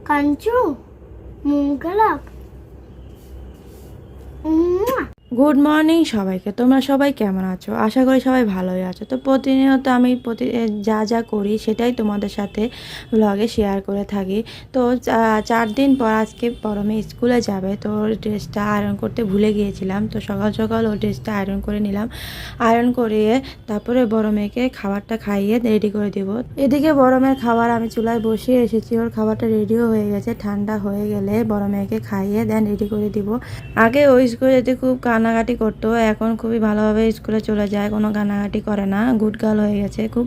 কাঞ্চু মুঙ্গলাপ। Good morning সবাইকে। তোমরা সবাই কেমন আছো? আশা করি সবাই ভালোই আছো। তো প্রতিনিয়ত আমি যা যা করি সেটাই তোমাদের সাথে ব্লগে শেয়ার করে থাকি। তো 4 দিন পর আজকে পরমে স্কুলে যাবে, তো ড্রেসটা আয়রন করতে ভুলে গিয়েছিলাম। তো সকাল সকাল ওর ড্রেসটা আয়রন করে নিলাম। আয়রন করিয়ে তারপরে বড় মেয়েকে খাবারটা খাইয়ে রেডি করে দিব। এদিকে বড় মেয়ের খাবার আমি চুলায় বসিয়ে এসেছি। ওর খাবারটা রেডিও হয়ে গেছে। ঠান্ডা হয়ে গেলে বড় মেয়েকে খাইয়ে দেন রেডি করে দিব। আগে ওই স্কুলে যেতে খুব কান্নাকাটি করতো, এখন খুবই ভালোভাবে স্কুলে চলে যায়, কোনো কান্নাকাটি করে না, গুড গার্ল হয়ে গেছে খুব।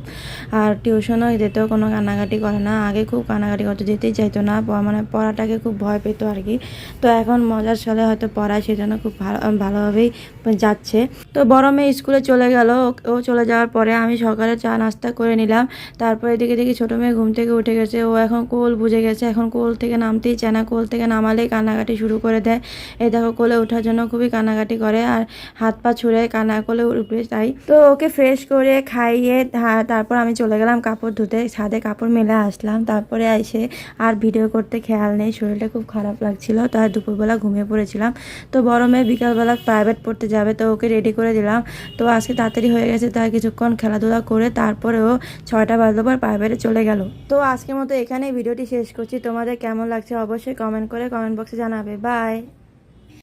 আর টিউশনও যেতেও কোনো কান্নাকাটি করে না। আগে খুব কান্নাকাটি করতো, যেতেই চাইতো না, মানে পড়াটাকে খুব ভয় পেতো আর কি। তো এখন মজার ছলে হয়তো পড়ায়, সেজন্য খুব ভালোভাবেই যাচ্ছে। তো বড় মেয়ে স্কুলে চলে গেল। ও চলে যাওয়ার পরে আমি সকালে চা নাস্তা করে নিলাম। তারপরে এদিকে দেখি ছোটো মেয়ে ঘুম থেকে উঠে গেছে। ও এখন কোল বুঝে গেছে, এখন কোল থেকে নামতেই চায় না। কোল থেকে নামালেই কান্নাকাটি শুরু করে দেয়। এই দেখো কোলে ওঠার জন্য খুবই কান্নাকাটি করে আর হাত পা ছুঁড়ে কান্না কোলে উঠবে তাই। তো ওকে ফ্রেশ করে খাইয়ে তারপর আমি চলে গেলাম কাপড় ধুতে। ছাদে কাপড় মেলে আসলাম। তারপরে এসে আর ভিডিও করতে খেয়াল নেই, শরীরটা খুব খারাপ লাগছিল, তাই দুপুরবেলা ঘুমিয়ে পড়েছিলাম। তো বড় মেয়ে বিকালবেলা প্রাইভেট পড়তে যাবে, তো ওকে রেডি করে দিলাম। তো আজকে তাড়াতাড়ি হয়ে গেছে, তাই কিছুক্ষণ খেলাধুলা করে তারপরেও 6টা বাজলো পর প্রাইভেটে চলে গেল। তো আজকের মতো এখানেই ভিডিওটি শেষ করছি। তোমাদের কেমন লাগছে অবশ্যই কমেন্ট বক্সে জানাবে। বাই।